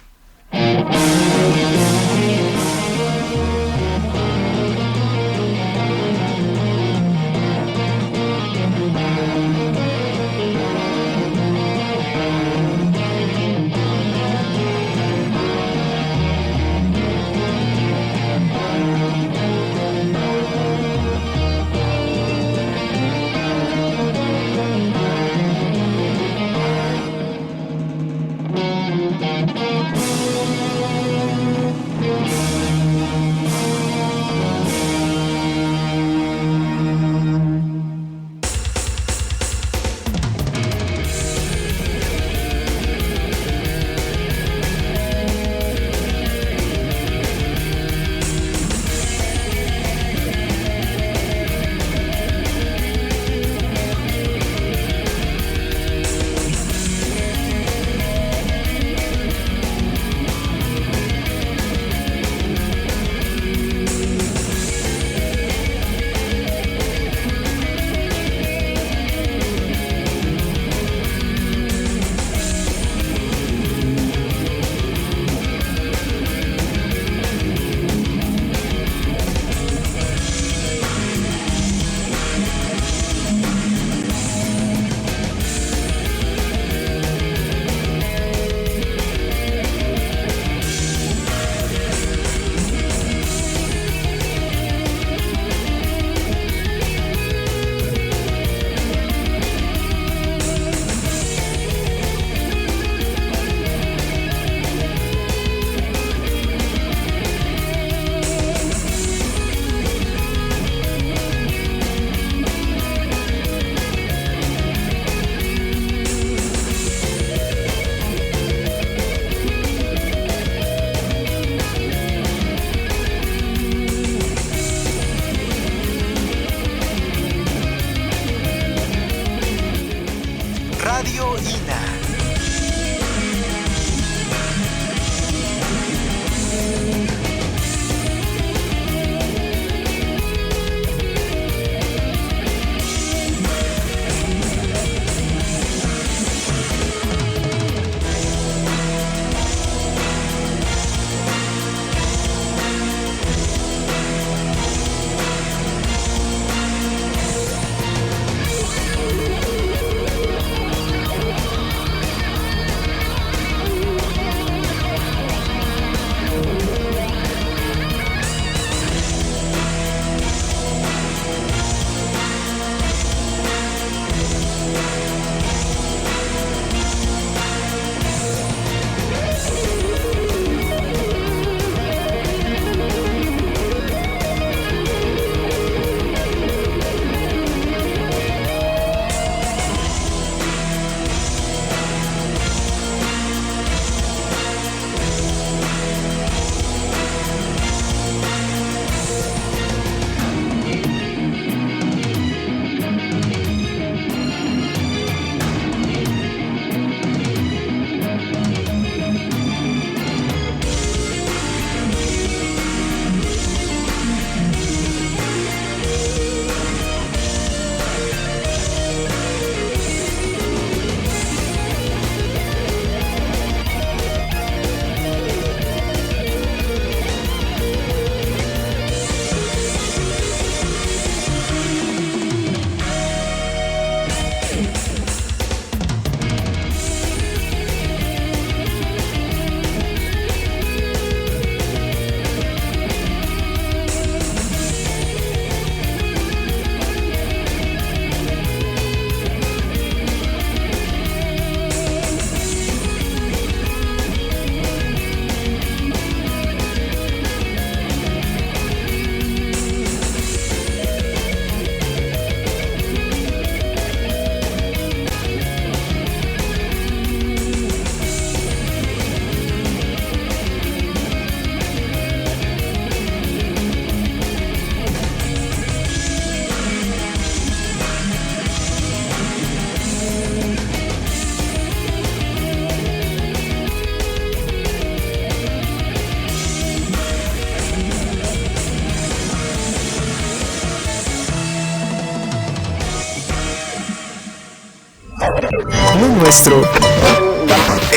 Lo nuestro.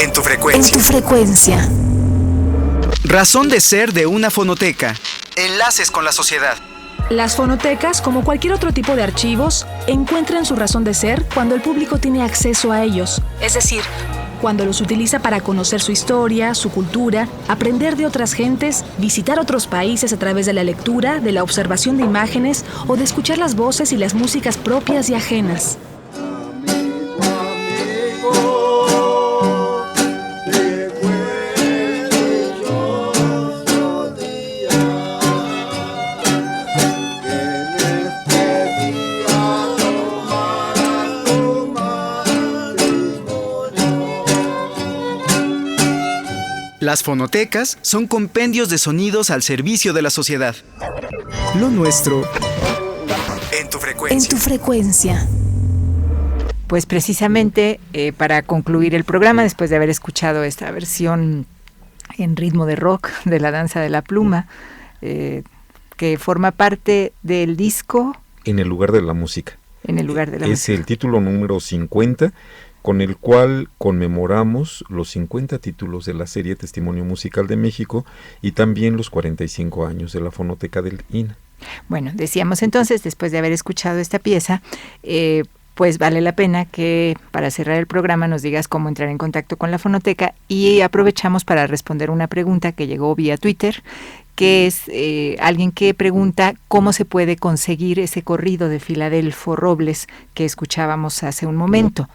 En tu frecuencia. En tu frecuencia. Razón de ser de una fonoteca. Enlaces con la sociedad. Las fonotecas, como cualquier otro tipo de archivos, encuentran su razón de ser cuando el público tiene acceso a ellos. Es decir, cuando los utiliza para conocer su historia, su cultura, aprender de otras gentes, visitar otros países a través de la lectura, de la observación de imágenes o de escuchar las voces y las músicas propias y ajenas. Las fonotecas son compendios de sonidos al servicio de la sociedad. Lo nuestro. En tu frecuencia. En tu frecuencia. Pues precisamente para concluir el programa, después de haber escuchado esta versión en ritmo de rock de La Danza de la Pluma, que forma parte del disco... En el lugar de la música. En el lugar de la música. Es el título número 50, con el cual conmemoramos los 50 títulos de la serie Testimonio Musical de México y también los 45 años de la Fonoteca del INA. Bueno, decíamos entonces, después de haber escuchado esta pieza, pues vale la pena que para cerrar el programa nos digas cómo entrar en contacto con la Fonoteca, y aprovechamos para responder una pregunta que llegó vía Twitter, que es alguien que pregunta cómo se puede conseguir ese corrido de Filadelfo Robles que escuchábamos hace un momento.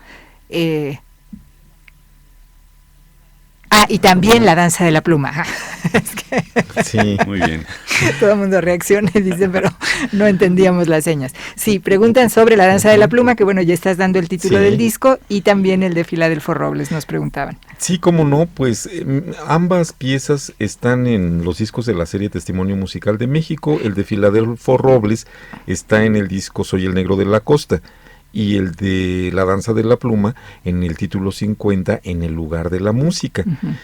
Y también La Danza de la Pluma. Es que sí, muy bien. Todo el mundo reacciona y dice, pero no entendíamos las señas. Sí, preguntan sobre La Danza de la Pluma, que bueno, ya estás dando el título del disco, y también el de Filadelfo Robles, nos preguntaban. Sí, cómo no, pues ambas piezas están en los discos de la serie Testimonio Musical de México. El de Filadelfo Robles está en el disco Soy el Negro de la Costa, y el de La Danza de la Pluma en el título 50, En el lugar de la música. Uh-huh.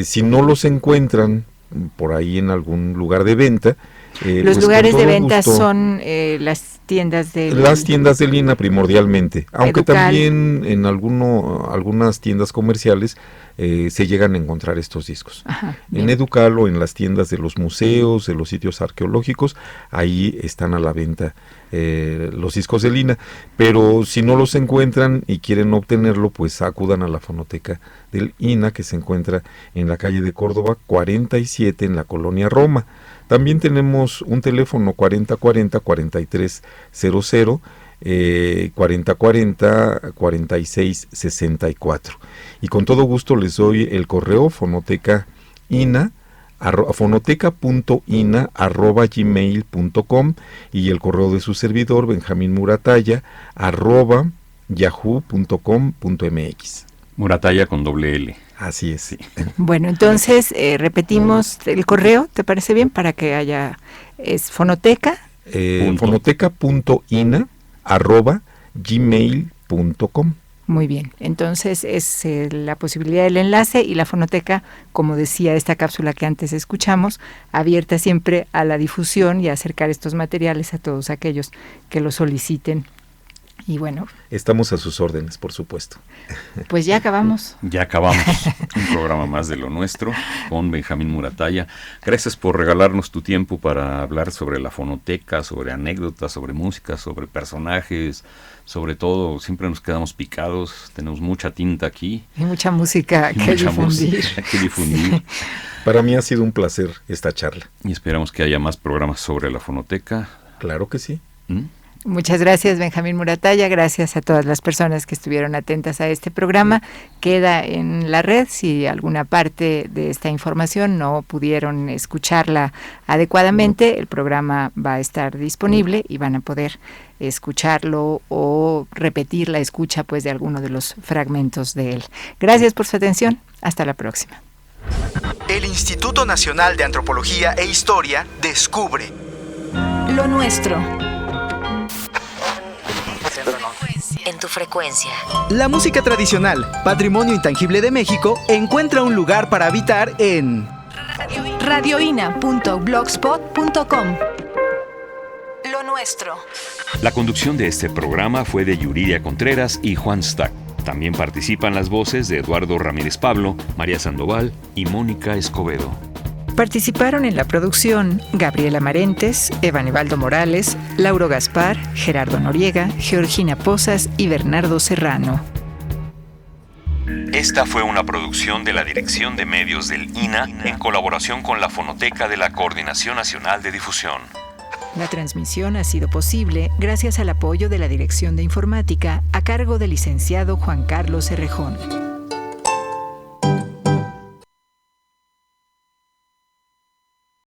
Si no los encuentran por ahí en algún lugar de venta, los pues lugares de venta son las tiendas del... Las tiendas del INA primordialmente, aunque Educal. También en algunas tiendas comerciales se llegan a encontrar estos discos. Ajá, en Educal o en las tiendas de los museos, de los sitios arqueológicos, ahí están a la venta los discos del INA, pero si no los encuentran y quieren obtenerlo, pues acudan a la Fonoteca del INA, que se encuentra en la calle de Córdoba 47 en la colonia Roma. También tenemos un teléfono 4040-4300, 4040-4664. Y con todo gusto les doy el correo fonoteca.ina@gmail.com y el correo de su servidor Benjamín Muratalla @yahoo.com.mx. Muratalla con doble L. Así es. Sí. Bueno, entonces repetimos el correo, ¿te parece bien? Para que haya, es fonoteca. Fonoteca.ina@gmail.com. Muy bien, entonces es la posibilidad del enlace, y la Fonoteca, como decía esta cápsula que antes escuchamos, abierta siempre a la difusión y a acercar estos materiales a todos aquellos que lo soliciten. Y bueno, estamos a sus órdenes, por supuesto. Pues ya acabamos. Ya acabamos un programa más de Lo Nuestro con Benjamín Muratalla. Gracias por regalarnos tu tiempo para hablar sobre la Fonoteca, sobre anécdotas, sobre música, sobre personajes, sobre todo. Siempre nos quedamos picados, tenemos mucha tinta aquí. Y mucha música que difundir. Sí. Para mí ha sido un placer esta charla. Y esperamos que haya más programas sobre la Fonoteca. Claro que sí. Muchas gracias, Benjamín Muratalla, gracias a todas las personas que estuvieron atentas a este programa. Queda en la red, si alguna parte de esta información no pudieron escucharla adecuadamente, el programa va a estar disponible y van a poder escucharlo o repetir la escucha pues de alguno de los fragmentos de él. Gracias por su atención, hasta la próxima. El Instituto Nacional de Antropología e Historia descubre Lo Nuestro. En tu frecuencia. La música tradicional, patrimonio intangible de México, encuentra un lugar para habitar en radioina.blogspot.com. Lo Nuestro. La conducción de este programa fue de Yuridia Contreras y Juan Stack. También participan las voces de Eduardo Ramírez Pablo, María Sandoval y Mónica Escobedo. Participaron en la producción Gabriela Marentes, Evanibaldo Morales, Lauro Gaspar, Gerardo Noriega, Georgina Posas y Bernardo Serrano. Esta fue una producción de la Dirección de Medios del INA en colaboración con la Fonoteca de la Coordinación Nacional de Difusión. La transmisión ha sido posible gracias al apoyo de la Dirección de Informática a cargo del licenciado Juan Carlos Errejón.